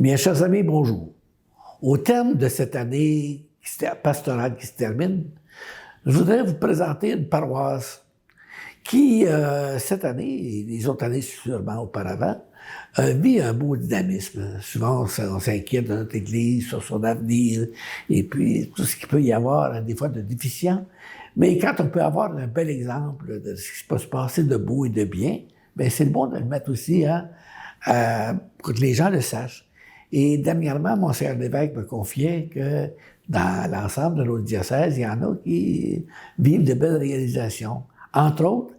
Bien, chers amis, bonjour. Au terme de cette année pastorale qui se termine, je voudrais vous présenter une paroisse qui, cette année, et les autres années sûrement auparavant, vit un beau dynamisme. Souvent, on s'inquiète de notre Église, sur son avenir, et puis tout ce qu'il peut y avoir, des fois, de déficient. Mais quand on peut avoir un bel exemple de ce qui peut se passer de beau et de bien, bien, c'est bon de le mettre aussi pour que les gens le sachent. Et dernièrement, Monseigneur l'évêque me confiait que dans l'ensemble de notre diocèse, il y en a qui vivent de belles réalisations. Entre autres,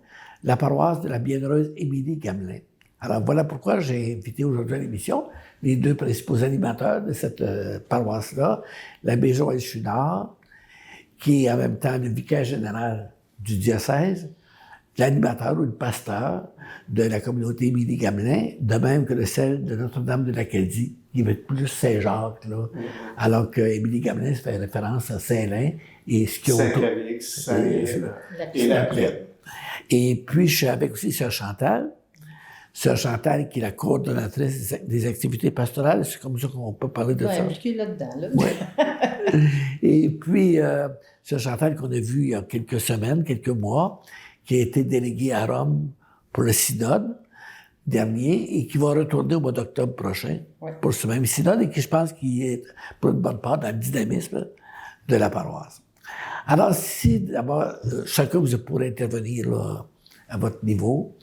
la paroisse de la bienheureuse Émilie Gamelin. Alors voilà pourquoi j'ai invité aujourd'hui à l'émission les deux principaux animateurs de cette paroisse-là, l'abbé Joël Chouinard, qui est en même temps le vicaire général du diocèse, l'animateur ou le pasteur de la communauté Émilie Gamelin, de même que celle de Notre-Dame de l'Acadie, qui va être plus Saint-Jacques, là, alors que Émilie Gamelin se fait référence à Saint-Lin et ce qui Saint-Calix, et la Plaine. Et puis, je suis avec aussi Sœur Chantal. Sœur Chantal, qui est la coordonnatrice des activités pastorales, c'est comme ça qu'on peut parler de ça. Oui, impliquée là-dedans. Là. Ouais. Et puis, Sœur Chantal, qu'on a vue il y a quelques semaines, quelques mois, qui a été déléguée à Rome pour le synode dernier et qui va retourner au mois d'octobre prochain pour ce même synode et qui, je pense, qui est pour une bonne part dans le dynamisme de la paroisse. Alors, si d'abord, chacun vous pourrez intervenir là, à votre niveau,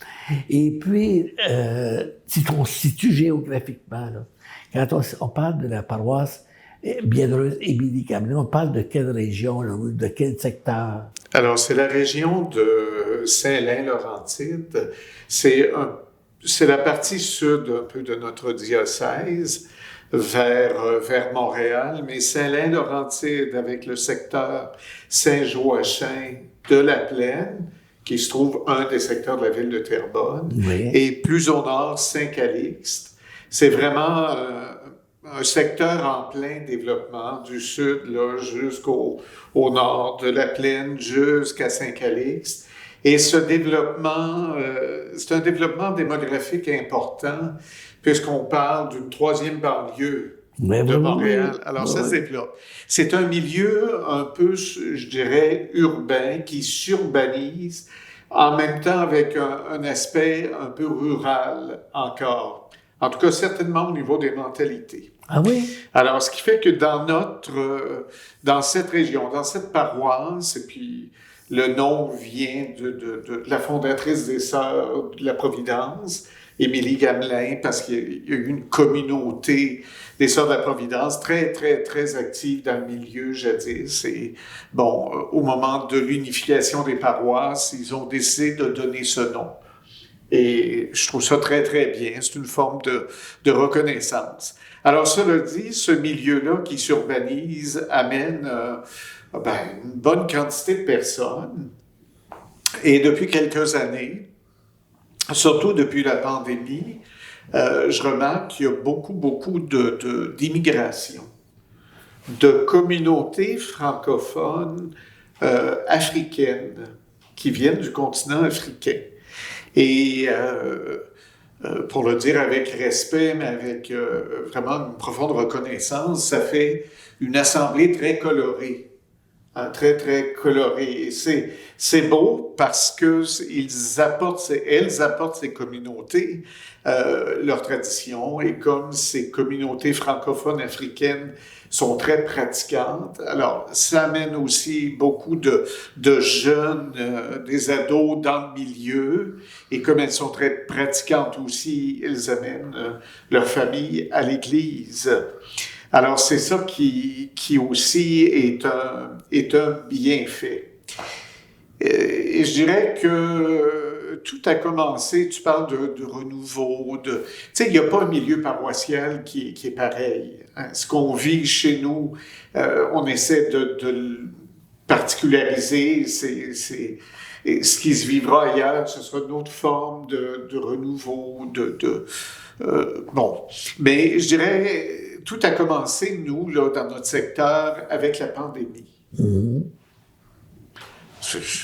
et puis, si on se situe géographiquement, là, quand on parle de la paroisse bienheureuse Émilie Gamelin, on parle de quelle région, là, de quel secteur? Alors, c'est la région de Saint-Lin-Laurentide. C'est la partie sud un peu de notre diocèse, vers Montréal, mais Saint-Lin-Laurentide avec le secteur Saint-Joachim de la Plaine, qui se trouve un des secteurs de la ville de Terrebonne, et plus au nord, Saint-Calixte. C'est vraiment un secteur en plein développement, du sud là, jusqu'au nord, de la Plaine jusqu'à Saint-Calixte. Et ce développement, c'est un développement démographique important, puisqu'on parle d'une troisième banlieue de Montréal. Alors, ça se développe. C'est un milieu un peu, je dirais, urbain, qui s'urbanise, en même temps avec un aspect un peu rural encore. En tout cas, certainement au niveau des mentalités. Ah oui? Alors, ce qui fait que dans cette région, dans cette paroisse, et puis le nom vient de la fondatrice des Sœurs de la Providence, Émilie Gamelin, parce qu'il y a eu une communauté des Sœurs de la Providence très, très, très active dans le milieu jadis. Et bon, au moment de l'unification des paroisses, ils ont décidé de donner ce nom. Et je trouve ça très, très bien. C'est une forme de reconnaissance. Alors, cela dit, ce milieu-là qui s'urbanise amène une bonne quantité de personnes. Et depuis quelques années, surtout depuis la pandémie, je remarque qu'il y a beaucoup d'immigration, de communautés francophones africaines qui viennent du continent africain. Et pour le dire avec respect, mais avec vraiment une profonde reconnaissance, ça fait une assemblée très colorée. Très, très colorée. Et c'est beau parce que elles apportent ces communautés leur tradition, et comme ces communautés francophones africaines sont très pratiquantes, alors ça amène aussi beaucoup de jeunes, des ados dans le milieu, et comme elles sont très pratiquantes aussi, elles amènent leur famille à l'Église. Alors, c'est ça qui aussi est un bienfait. Et je dirais que tout a commencé, tu parles de renouveau, tu sais, il n'y a pas un milieu paroissial qui est pareil. Hein. Ce qu'on vit chez nous, on essaie de le particulariser, et ce qui se vivra ailleurs, ce sera une autre forme de renouveau, bon. Mais je dirais, tout a commencé, nous, là, dans notre secteur, avec la pandémie.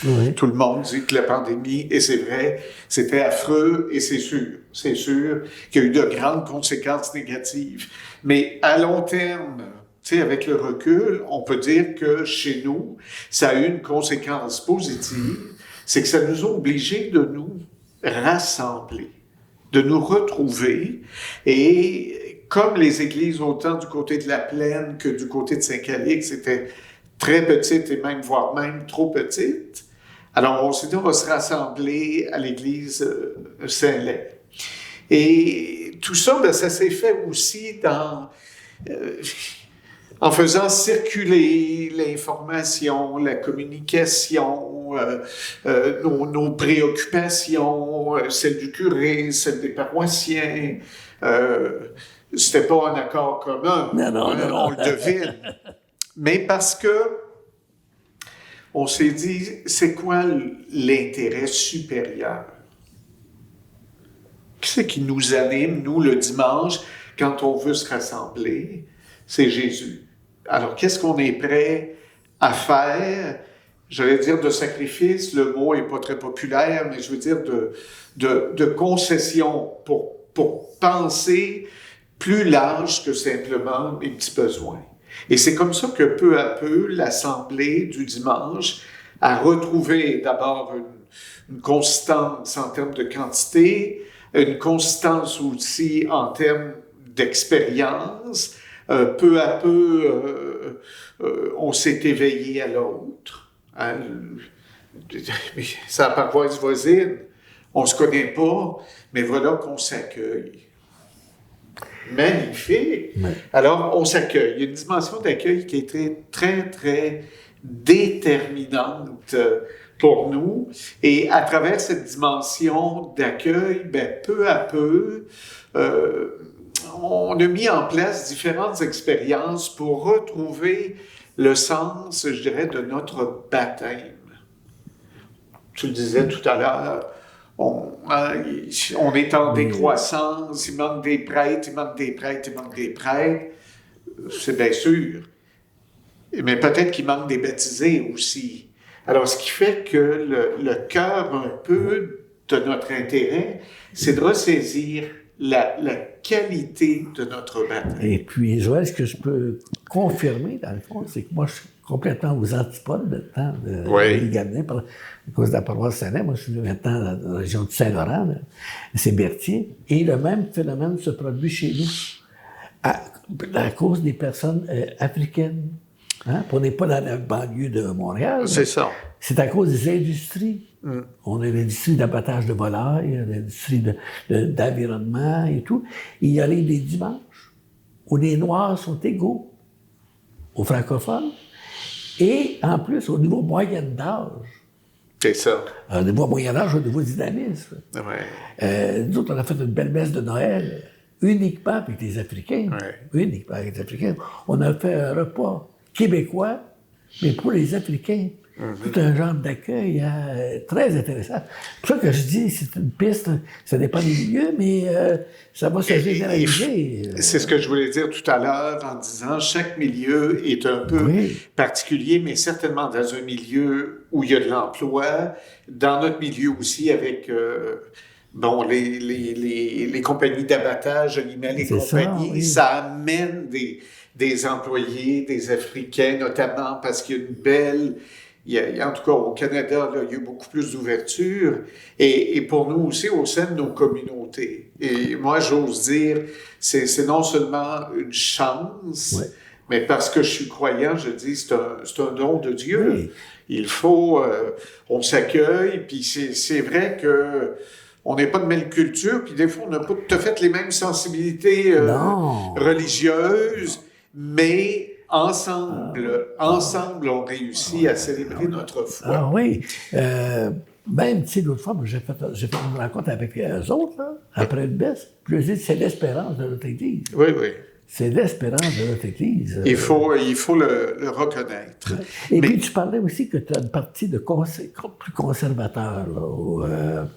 Oui. Tout le monde dit que la pandémie, et c'est vrai, c'était affreux, et c'est sûr qu'il y a eu de grandes conséquences négatives. Mais à long terme, tu sais, avec le recul, on peut dire que chez nous, ça a eu une conséquence positive, c'est que ça nous a obligés de nous rassembler, de nous retrouver, et comme les églises, autant du côté de la Plaine que du côté de Saint-Calix, étaient très petites et même, voire même trop petites, alors on s'est dit, on va se rassembler à l'église Saint-Lay. Et tout ça, ben, ça s'est fait aussi en faisant circuler l'information, la communication, nos préoccupations, celles du curé, celles des paroissiens. C'était pas un accord commun, Non. on le devine. Mais parce que on s'est dit, c'est quoi l'intérêt supérieur? Qu'est-ce qui nous anime, nous, le dimanche, quand on veut se rassembler? C'est Jésus. Alors, qu'est-ce qu'on est prêt à faire? J'allais dire de sacrifice, le mot n'est pas très populaire, mais je veux dire de concession pour penser plus large que simplement mes petits besoins. Et c'est comme ça que peu à peu, l'Assemblée du dimanche a retrouvé d'abord une consistance en termes de quantité, une consistance aussi en termes d'expérience. Peu à peu, on s'est éveillé à l'autre. Hein? C'est la paroisse voisine, on ne se connaît pas, mais voilà qu'on s'accueille. Magnifique! Oui. Alors, on s'accueille. Il y a une dimension d'accueil qui est très, très déterminante pour nous. Et à travers cette dimension d'accueil, ben, peu à peu, on a mis en place différentes expériences pour retrouver le sens, je dirais, de notre baptême. Tu le disais tout à l'heure, on est en décroissance, il manque des prêtres, il manque des prêtres. C'est bien sûr. Mais peut-être qu'il manque des baptisés aussi. Alors, ce qui fait que le cœur un peu de notre intérêt, c'est de ressaisir la qualité de notre baptême. Et puis, Joël, ce que je peux confirmer, dans le fond, c'est que moi, je suis complètement aux antipodes de temps de Ligabnin, à cause de la paroisse Saint-Lay. Moi, je suis maintenant dans la région de Saint-Laurent, là, c'est Berthier. Et le même phénomène se produit chez nous, à cause des personnes africaines. Hein? On n'est pas dans la banlieue de Montréal. C'est ça. C'est à cause des industries. On a l'industrie d'abattage de volailles, l'industrie d'environnement et tout. Il y a des dimanches où les Noirs sont égaux aux francophones et en plus au niveau moyen d'âge. C'est ça. Au niveau moyen d'âge, au niveau dynamisme. Ouais. Nous autres, on a fait une belle messe de Noël uniquement avec les Africains. Ouais. Uniquement avec les Africains. On a fait un repas québécois, mais pour les Africains. Tout un genre d'accueil très intéressant. C'est pour ça que je dis, c'est une piste, ça dépend des milieux, mais ça va se généraliser. C'est ce que je voulais dire tout à l'heure en disant, chaque milieu est un peu particulier, mais certainement dans un milieu où il y a de l'emploi, dans notre milieu aussi avec les compagnies d'abattage animal et compagnie, ça amène des employés, des Africains notamment, parce qu'il y a une belle... en tout cas, au Canada, là, il y a eu beaucoup plus d'ouverture. Et pour nous aussi, au sein de nos communautés. Et moi, j'ose dire, c'est non seulement une chance, mais parce que je suis croyant, je dis, c'est un don de Dieu. Oui. Il faut... on s'accueille, puis c'est vrai que... On n'est pas de même culture, puis des fois, on n'a pas tout à fait les mêmes sensibilités religieuses, mais... Ensemble, on réussit à célébrer notre foi. Ah oui. Même, tu sais, l'autre fois, j'ai fait une rencontre avec eux autres, là, après une messe. Puis je dis, c'est l'espérance de notre Église. Oui. C'est l'espérance de notre Église. Il faut le reconnaître. Et puis, tu parlais aussi que tu as une partie de plus conservateur, là,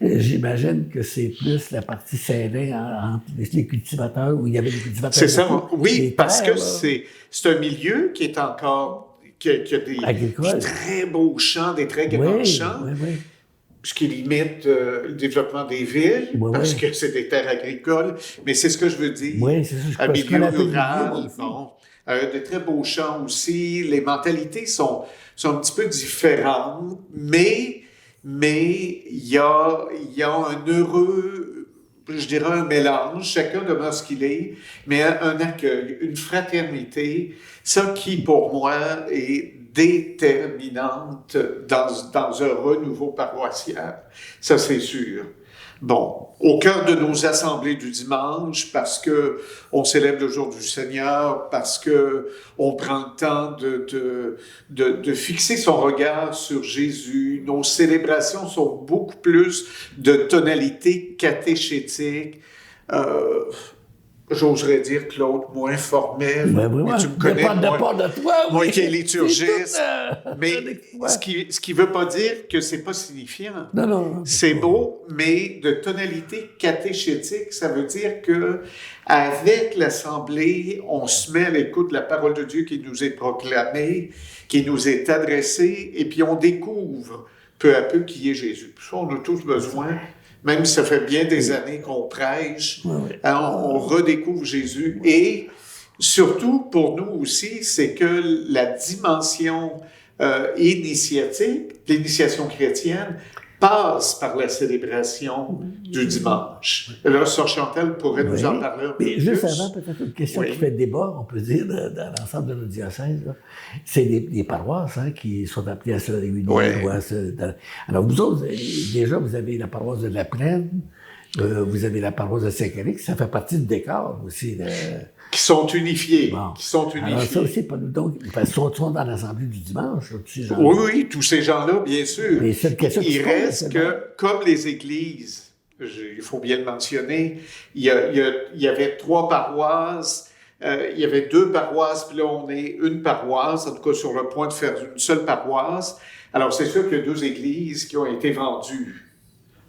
j'imagine que c'est plus la partie serrée entre les cultivateurs, où il y avait des cultivateurs. C'est ça, oui, parce que c'est un milieu qui qui a des très beaux champs, des très grands champs, ce qui limite le développement des villes, parce que c'est des terres agricoles, mais c'est ce que je veux dire. Oui, c'est ça. Un milieu rural, des très beaux champs aussi. Les mentalités sont un petit peu différentes, mais il y a un heureux, je dirais un mélange, chacun demeure ce qu'il est, mais un accueil, une fraternité, ça qui, pour moi, est déterminante dans un renouveau paroissial. Ça, c'est sûr. Bon, au cœur de nos assemblées du dimanche, parce que on célèbre le jour du Seigneur, parce que on prend le temps de fixer son regard sur Jésus, nos célébrations sont beaucoup plus de tonalité catéchétique, j'oserais dire, Claude, moins formel. Mais tu me connais, moi qui est liturgiste. Mais ce qui veut pas dire que c'est pas signifiant. Non. C'est beau, mais de tonalité catéchétique, ça veut dire que avec l'Assemblée, on se met à l'écoute de la parole de Dieu qui nous est proclamée, qui nous est adressée, et puis on découvre peu à peu qui est Jésus. Puis ça, on a tous besoin. Même si ça fait bien des années qu'on prêche, on redécouvre Jésus. Et surtout, pour nous aussi, c'est que la dimension initiatique, l'initiation chrétienne, passe par la célébration du dimanche. Là, Sœur Chantal pourrait nous en parler un peu plus. Juste avant, peut-être une question qui fait débat, on peut dire, dans l'ensemble de notre diocèse. C'est les paroisses qui sont appelées à se réunir. Alors, vous autres, déjà, vous avez la paroisse de la Plaine, vous avez la paroisse de Saint-Calice, ça fait partie du décor aussi. Qui sont unifiés. Alors ça aussi, donc, ils sont dans l'Assemblée du dimanche, tous ces gens-là. Oui, tous ces gens-là, bien sûr. Il reste que, comme les églises, il faut bien le mentionner, il y avait 3 paroisses, il y avait 2 paroisses, puis là, on est une paroisse, en tout cas sur le point de faire une seule paroisse. Alors, c'est sûr qu'il y a 2 églises qui ont été vendues.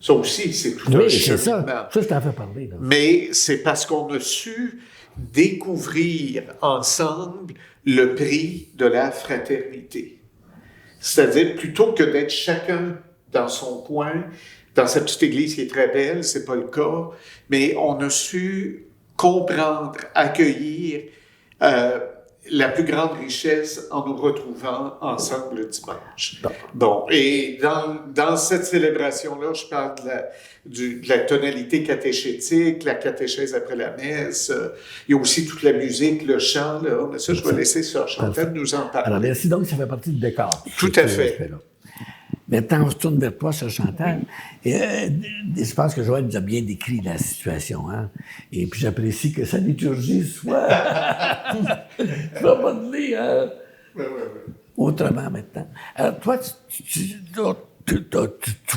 Ça aussi, c'est tout un cheminement. Ça, je t'en fais parler. Là. Mais c'est parce qu'on a su découvrir ensemble le prix de la fraternité. C'est-à-dire, plutôt que d'être chacun dans son coin, dans sa petite église qui est très belle, c'est pas le cas, mais on a su comprendre, accueillir la plus grande richesse en nous retrouvant ensemble le dimanche. Bon, et dans cette célébration-là, je parle de la tonalité catéchétique, la catéchèse après la messe, il y a aussi toute la musique, le chant, là. Mais ça, je vais laisser Sœur Chantal nous en parler. Alors, merci donc, ça fait partie du décor. Tout à fait. Maintenant, on se tourne vers toi, Sœur Chantal. Je pense que Joël nous a bien décrit la situation. Et puis, j'apprécie que sa liturgie soit modelée autrement maintenant. Alors, toi, tu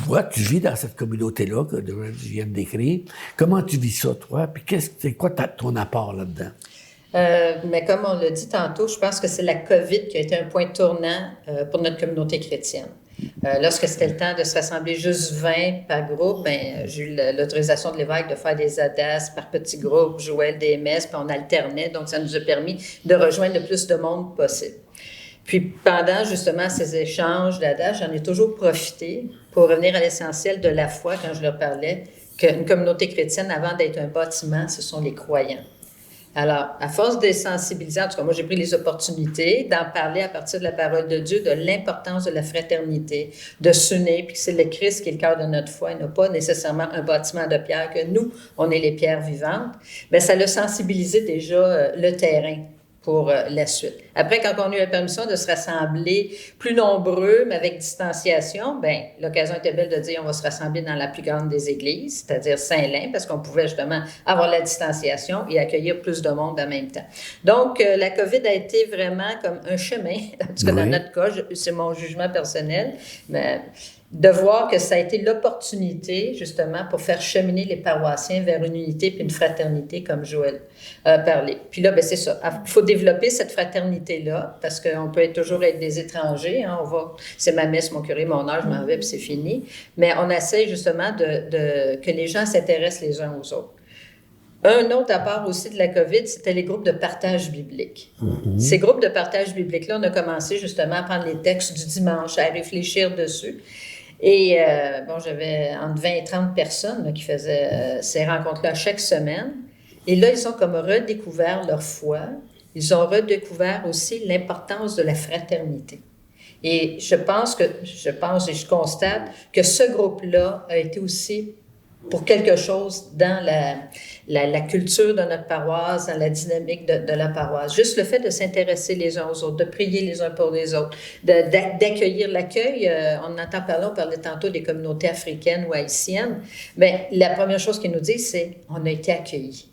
vois, tu vis dans cette communauté-là que je viens de décrire. Comment tu vis ça, toi? Puis, c'est quoi ton apport là-dedans? Mais comme on l'a dit tantôt, je pense que c'est la COVID qui a été un point tournant pour notre communauté chrétienne. Lorsque c'était le temps de se rassembler juste 20 par groupe, j'ai eu l'autorisation de l'évêque de faire des ADAS par petits groupes, Joël des messes, puis on alternait, donc ça nous a permis de rejoindre le plus de monde possible. Puis pendant justement ces échanges d'ADAS, j'en ai toujours profité pour revenir à l'essentiel de la foi quand je leur parlais, qu'une communauté chrétienne, avant d'être un bâtiment, ce sont les croyants. Alors, à force de sensibiliser, en tout cas, moi, j'ai pris les opportunités d'en parler à partir de la parole de Dieu, de l'importance de la fraternité, de s'unir, puis que c'est le Christ qui est le cœur de notre foi, et non pas nécessairement un bâtiment de pierre, que nous, on est les pierres vivantes. Bien, ça l'a sensibilisé déjà le terrain pour la suite. Après, quand on a eu la permission de se rassembler plus nombreux, mais avec distanciation, bien, l'occasion était belle de dire on va se rassembler dans la plus grande des églises, c'est-à-dire Saint-Lin, parce qu'on pouvait justement avoir la distanciation et accueillir plus de monde en même temps. Donc, la COVID a été vraiment comme un chemin, en tout cas dans notre cas, c'est mon jugement personnel, mais de voir que ça a été l'opportunité, justement, pour faire cheminer les paroissiens vers une unité puis une fraternité, comme Joël parlait. Puis là, bien, c'est ça. Il faut développer cette fraternité-là, parce qu'on peut toujours être des étrangers. C'est ma messe, mon curé, mon âge, je m'en vais, puis c'est fini. Mais on essaie, justement, que les gens s'intéressent les uns aux autres. Un autre apport aussi de la COVID, c'était les groupes de partage biblique. Ces groupes de partage biblique-là, on a commencé justement à prendre les textes du dimanche, à réfléchir dessus. Et j'avais entre 20 et 30 personnes là, qui faisaient ces rencontres-là chaque semaine. Et là, ils ont comme redécouvert leur foi. Ils ont redécouvert aussi l'importance de la fraternité. Et je constate que ce groupe-là a été aussi pour quelque chose dans la culture de notre paroisse, dans la dynamique de la paroisse. Juste le fait de s'intéresser les uns aux autres, de prier les uns pour les autres, d'accueillir l'accueil. On entend parler, on parlait tantôt des communautés africaines ou haïtiennes. Bien, la première chose qu'ils nous disent, c'est « on a été accueillis ».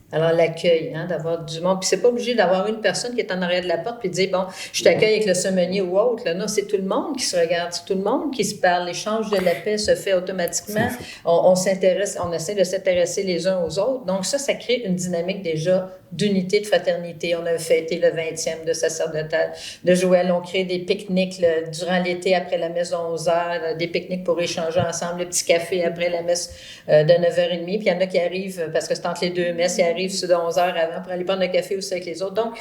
Alors, l'accueil, d'avoir du monde. Puis, c'est pas obligé d'avoir une personne qui est en arrière de la porte puis de dire, bon, je t'accueille avec le semenier ou autre. Là, non, c'est tout le monde qui se regarde, c'est tout le monde qui se parle. L'échange de la paix se fait automatiquement. On essaie de s'intéresser les uns aux autres. Donc, ça crée une dynamique déjà d'unité, de fraternité. On a fêté le 20e de sacerdotal de Joël. On crée des pique-niques durant l'été après la messe de 11h, des pique-niques pour échanger ensemble, le petit café après la messe de 9h30. Puis il y en a qui arrivent, parce que c'est entre les deux messes, ils arrivent sur de 11h avant pour aller prendre le café aussi avec les autres. Donc,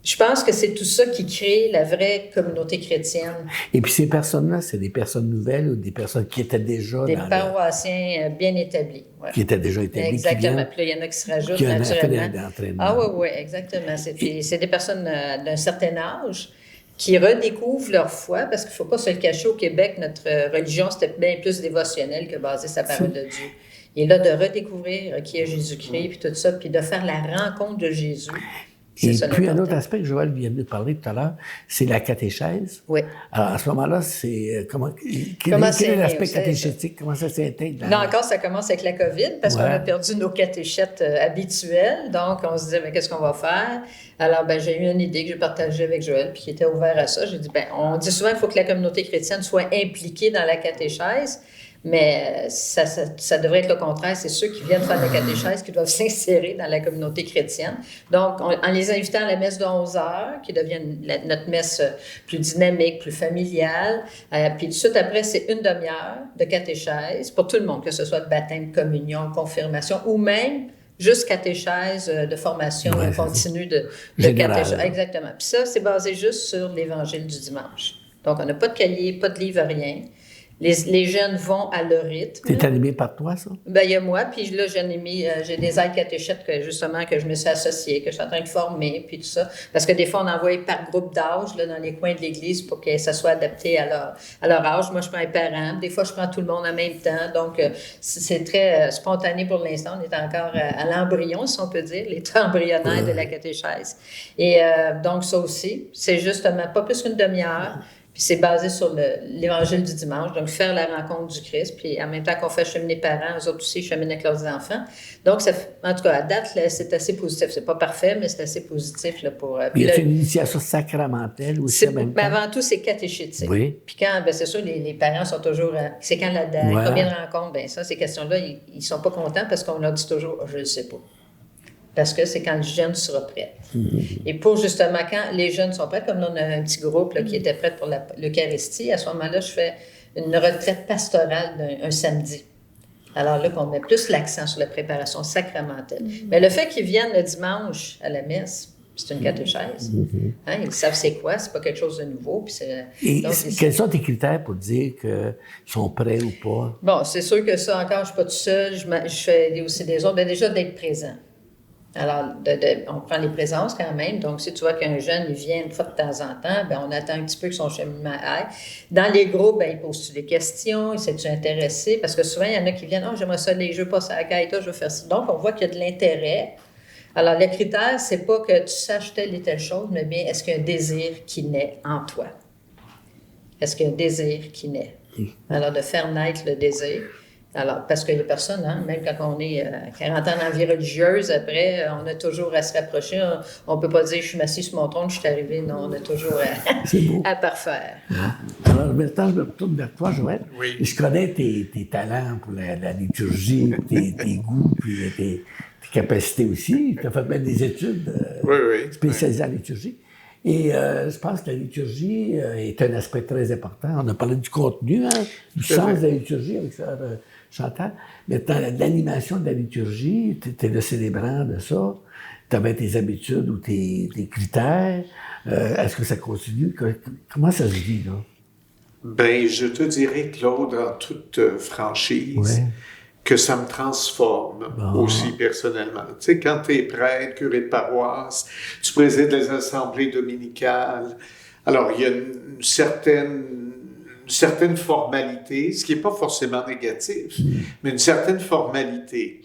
je pense que c'est tout ça qui crée la vraie communauté chrétienne. Et puis ces personnes-là, c'est des personnes nouvelles ou des personnes qui étaient déjà des paroissiens bien établis. Ouais. Qui étaient déjà établis. Exactement. Puis là, il y en a qui se rajoutent naturellement. Ah oui, exactement. C'est des personnes d'un certain âge qui redécouvrent leur foi, parce qu'il ne faut pas se le cacher, au Québec, notre religion, c'était bien plus dévotionnel que basé sur la parole de Dieu. Et là, de redécouvrir qui est Jésus-Christ, puis tout ça, puis de faire la rencontre de Jésus. Et puis, un autre aspect que Joël vient de parler tout à l'heure, c'est la catéchèse. Oui. Alors, à ce moment-là, quel est l'aspect catéchétique? Comment ça s'intègre? Là encore, ça commence avec la COVID, parce qu'on a perdu nos catéchètes habituels. Donc, on se disait, mais qu'est-ce qu'on va faire? Alors, j'ai eu une idée que j'ai partagée avec Joël, puis qui était ouvert à ça. J'ai dit, on dit souvent qu'il faut que la communauté chrétienne soit impliquée dans la catéchèse. Mais ça devrait être le contraire. C'est ceux qui viennent faire la catéchèse qui doivent s'insérer dans la communauté chrétienne. Donc, en les invitant à la messe de 11h, qui devient notre messe plus dynamique, plus familiale. Puis tout de suite après, c'est une demi-heure de catéchèse pour tout le monde, que ce soit de baptême, communion, confirmation ou même juste catéchèse de formation continue de catéchèse. Exactement. Puis ça, c'est basé juste sur l'Évangile du dimanche. Donc, on n'a pas de cahier, pas de livre, rien. Les jeunes vont à leur rythme. C'est animé par toi, ça? Il y a moi, puis là, j'ai des aides catéchètes que je me suis associée, que je suis en train de former, puis tout ça. Parce que des fois, on envoie par groupe d'âge là, dans les coins de l'église pour que ça soit adapté à leur âge. Moi, je prends les parents. Des fois, je prends tout le monde en même temps. Donc, c'est très spontané pour l'instant. On est encore à l'embryon, si on peut dire, l'état embryonnaire de la catéchèse. Et donc, ça aussi, c'est justement pas plus qu'une demi-heure. Puis c'est basé sur l'Évangile du dimanche, donc faire la rencontre du Christ, puis en même temps qu'on fait cheminer les parents, eux autres aussi cheminent avec leurs enfants. Donc, en tout cas, à date, là, c'est assez positif. C'est pas parfait, mais c'est assez positif. Là, pour, il y a une initiation sacramentelle aussi en même temps? Mais avant tout, c'est catéchétique. Oui. Puis quand, c'est sûr, les parents sont toujours... c'est quand combien de rencontres? Ça, ces questions-là, ils sont pas contents parce qu'on leur dit toujours « je le sais pas ». Parce que c'est quand le jeune sera prêt. Et pour justement, quand les jeunes sont prêts, comme là, on a un petit groupe là, qui était prêt pour l'Eucharistie, à ce moment-là, je fais une retraite pastorale un samedi. Alors là, qu'on met plus l'accent sur la préparation sacramentelle. Mais le fait qu'ils viennent le dimanche à la messe, c'est une catéchèse. Ils savent c'est quoi, c'est pas quelque chose de nouveau. Puis quels sont tes critères pour dire qu'ils sont prêts ou pas? Bon, c'est sûr que ça, encore, je suis pas tout seul. Je fais aussi des autres. Mais déjà, d'être présent. Alors, on prend les présences quand même. Donc, si tu vois qu'un jeune, il vient une fois de temps en temps, on attend un petit peu que son cheminement aille. Dans les groupes, il pose-tu des questions? Il s'est-tu intéressé? Parce que souvent, il y en a qui viennent, « j'aimerais ça, les jeux, pas ça à la gaïta, je veux faire ça. » Donc, on voit qu'il y a de l'intérêt. Alors, le critère, c'est pas que tu saches telle et telle chose, mais bien, est-ce qu'il y a un désir qui naît en toi? Est-ce qu'il y a un désir qui naît? Alors, de faire naître le désir. Alors, parce que les personnes, même quand on est 40 ans dans la vie religieuse, après, on a toujours à se rapprocher. On ne peut pas dire « je suis assis sur mon trône, je suis arrivé ». Non, on a toujours à parfaire. Alors, maintenant, je me retourne vers toi, Joël. Oui. Je connais tes talents pour la liturgie, tes goûts, puis tes capacités aussi. Tu as fait même des études spécialisées en liturgie. Et je pense que la liturgie est un aspect très important. On a parlé du contenu, du sens de la liturgie avec ça, Chantal. Mais dans l'animation de la liturgie, tu es le célébrant de ça. Tu avais tes habitudes ou tes critères. Est-ce que ça continue? Comment ça se vit, là? Ben, je te dirais, Claude, en toute franchise, que ça me transforme aussi personnellement. Tu sais, quand tu es prêtre, curé de paroisse, tu présides les assemblées dominicales, alors il y a une certaine formalité, ce qui n'est pas forcément négatif, mais une certaine formalité.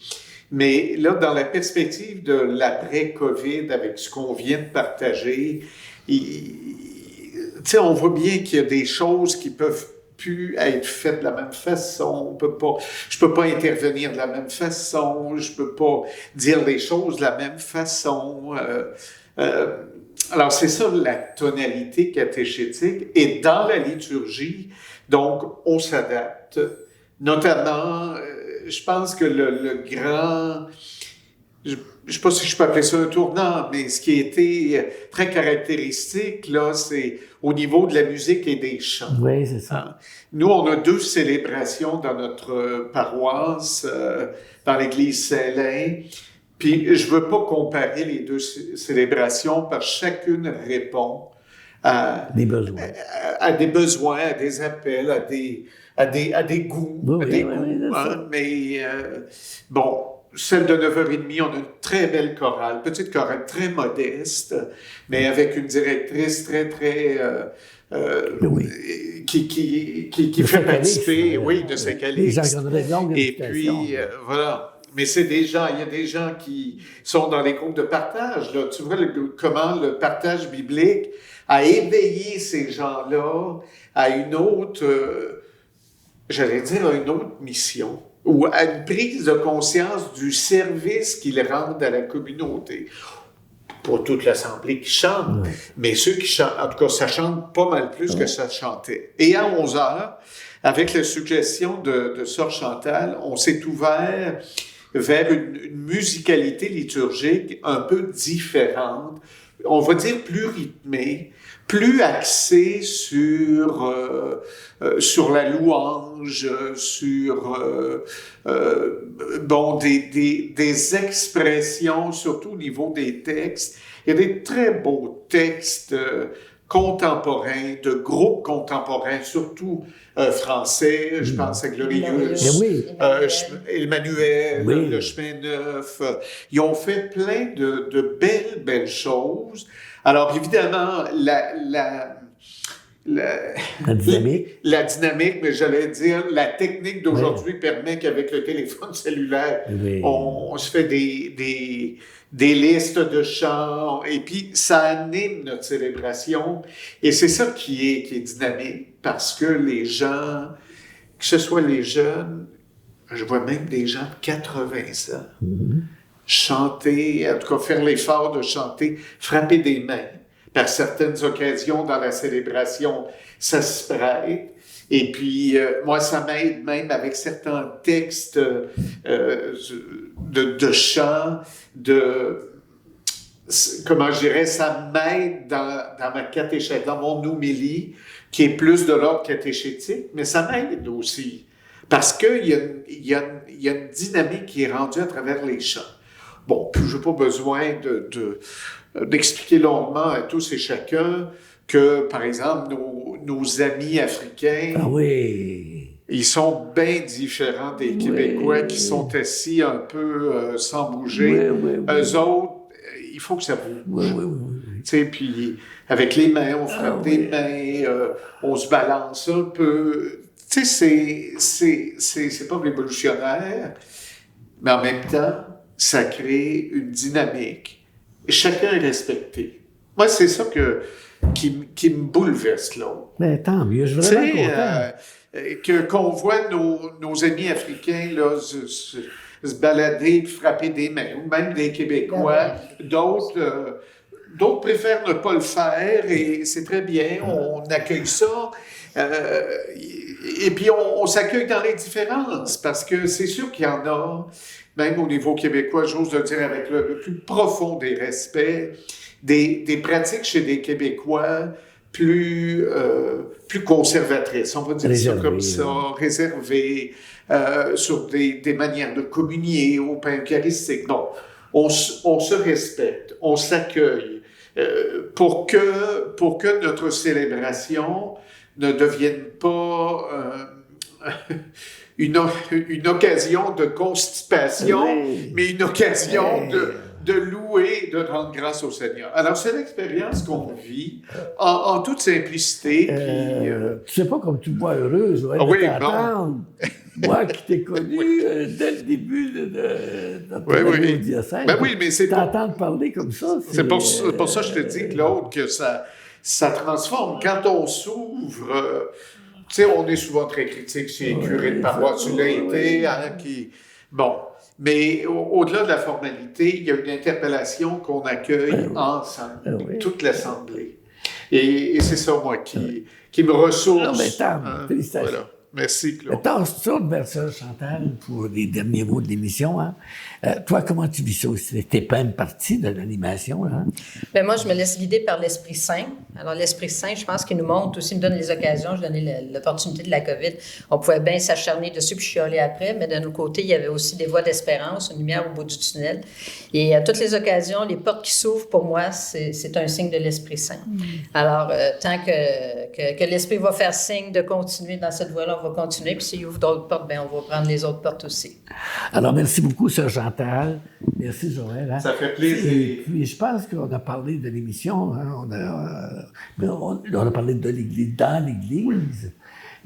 Mais là, dans la perspective de l'après-COVID, avec ce qu'on vient de partager, tu sais, on voit bien qu'il y a des choses qui peuvent plus être faites de la même façon. Je peux pas intervenir de la même façon. Je peux pas dire les choses de la même façon. Alors, c'est ça la tonalité catéchétique. Et dans la liturgie, donc, on s'adapte. Notamment, je pense que le grand... Je ne sais pas si je peux appeler ça un tournant, mais ce qui a été très caractéristique, là, c'est au niveau de la musique et des chants. Oui, c'est ça. Nous, on a 2 célébrations dans notre paroisse, dans l'église Saint-Lin. Puis, je ne veux pas comparer les 2 célébrations parce que chacune répond à des besoins. À des besoins, à des appels, à des goûts. Oui, Mais bon... Celle de 9h30, on a une très belle chorale, petite chorale très modeste, mais avec une directrice très qui fait participer, de Saint-Calixte. Et puis, voilà. Mais il y a des gens qui sont dans les groupes de partage. Là. Tu vois comment le partage biblique a éveillé ces gens-là à une autre, à une autre mission, ou à une prise de conscience du service qu'ils rendent à la communauté. Pas toute l'Assemblée qui chante, mais ceux qui chantent, en tout cas, ça chante pas mal plus que ça chantait. Et à 11h, avec la suggestion de Sœur Chantal, on s'est ouvert vers une musicalité liturgique un peu différente, on va dire plus rythmée, plus axée sur la louange, sur des expressions, surtout au niveau des textes. Il y a des très beaux textes contemporains, de groupes contemporains, surtout français. Je pense à Glorious, Emmanuel, Le Chemin Neuf. Ils ont fait plein de belles choses. Alors, évidemment, la dynamique, mais j'allais dire, la technique d'aujourd'hui permet qu'avec le téléphone cellulaire, on se fait des listes de chants, et puis ça anime notre célébration. Et c'est ça qui est dynamique, parce que les gens, que ce soit les jeunes, je vois même des gens de 80 ans, chanter, en tout cas faire l'effort de chanter, frapper des mains. Par certaines occasions dans la célébration, ça se prête. Et puis, moi, ça m'aide même avec certains textes de chants, comment je dirais, ça m'aide dans ma catéchèse, dans mon homélie, qui est plus de l'ordre catéchétique, mais ça m'aide aussi. Parce qu'il y a une dynamique qui est rendue à travers les chants. Bon, puis je n'ai pas besoin d'expliquer longuement à tous et chacun que, par exemple, nos amis africains, ils sont bien différents des Québécois qui sont assis un peu sans bouger. Eux autres, il faut que ça bouge. Tu sais, puis avec les mains, on frappe des mains, on se balance un peu. Tu sais, c'est pas révolutionnaire, mais en même temps, ça crée une dynamique. Et chacun est respecté. Moi, c'est ça qui me bouleverse, là. Mais tant mieux, je suis vraiment content. Qu'on voit nos amis africains là, se balader et frapper des mains, ou même des Québécois. D'autres préfèrent ne pas le faire, et c'est très bien, on accueille ça. Et puis, on s'accueille dans les différences, parce que c'est sûr qu'il y en a, même au niveau québécois, j'ose le dire avec le plus profond des respects, des pratiques chez des Québécois plus conservatrices, on va dire ça comme ça, réservées, sur des manières de communier au pain eucharistique. Donc, on se respecte, on s'accueille, pour que notre célébration ne devienne pas une occasion de constipation, mais une occasion de louer, de rendre grâce au Seigneur. Alors, c'est l'expérience qu'on vit en toute simplicité. Tu sais pas comme tu me vois heureuse, de t'attendre. Moi qui t'ai connu dès le début de notre année au diocèse. Ben oui, mais c'est t'entendre parler comme ça. C'est pour ça que je te dis, Claude, que ça transforme. Quand on s'ouvre, tu sais, on est souvent très critique chez les curés de paroisse, tu l'as été, bon. Mais au-delà de la formalité, il y a une interpellation qu'on accueille ensemble, toute l'Assemblée. Et c'est ça, moi, qui me ressource. Non, mais félicitations. Voilà. Merci, Claude. Attends, je tourne vers ça, Chantal, pour les derniers mots de l'émission. Hein. Toi, comment tu vis ça aussi? T'es pas une partie de l'animation, hein? Bien, moi, je me laisse guider par l'Esprit Saint. Alors, l'Esprit Saint, je pense qu'il nous montre aussi, il me donne les occasions. Je donnais l'opportunité de la COVID. On pouvait bien s'acharner dessus puis chialer après, mais d'un autre côté, il y avait aussi des voies d'espérance, une lumière au bout du tunnel. Et à toutes les occasions, les portes qui s'ouvrent, pour moi, c'est un signe de l'Esprit Saint. Alors, tant que l'Esprit va faire signe de continuer dans cette voie-là, on va continuer. Puis s'il ouvre d'autres portes, bien, on va prendre les autres portes aussi. Alors, merci beaucoup, Sœur Chantal. Merci, Joël. Hein? Ça fait plaisir. Et puis, je pense qu'on a parlé de l'émission. Hein? On a parlé de l'Église, dans l'Église.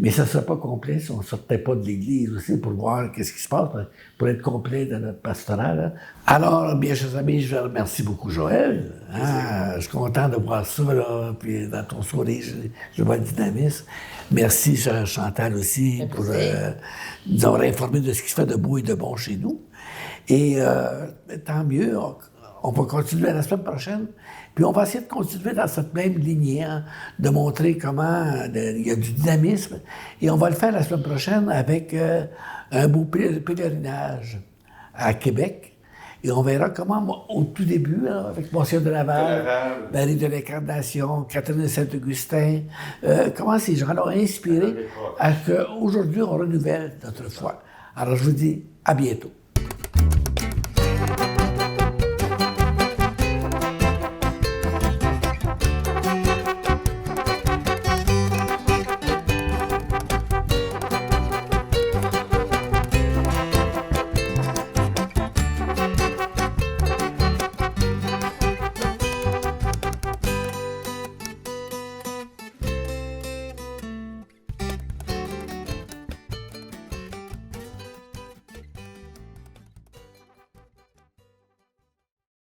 Mais ça ne serait pas complet si on ne sortait pas de l'Église aussi pour voir qu'est-ce qui se passe, pour être complet dans notre pastoral. Hein? Alors, bien chers amis, je remercie beaucoup Joël. Hein? Je suis content de voir ça, là, puis dans ton sourire, je vois le dynamisme. Merci, Chantal, aussi, pour nous avoir informés de ce qui se fait de beau et de bon chez nous. Et tant mieux, on va continuer la semaine prochaine. Puis on va essayer de continuer dans cette même lignée, hein, de montrer comment il y a du dynamisme. Et on va le faire la semaine prochaine avec un beau pèlerinage à Québec. Et on verra comment, au tout début, là, avec Monsieur de Laval, Marie de l'Incarnation, Catherine de Saint-Augustin, comment ces gens-là ont inspiré à qu'aujourd'hui, on renouvelle notre foi. Alors, je vous dis à bientôt.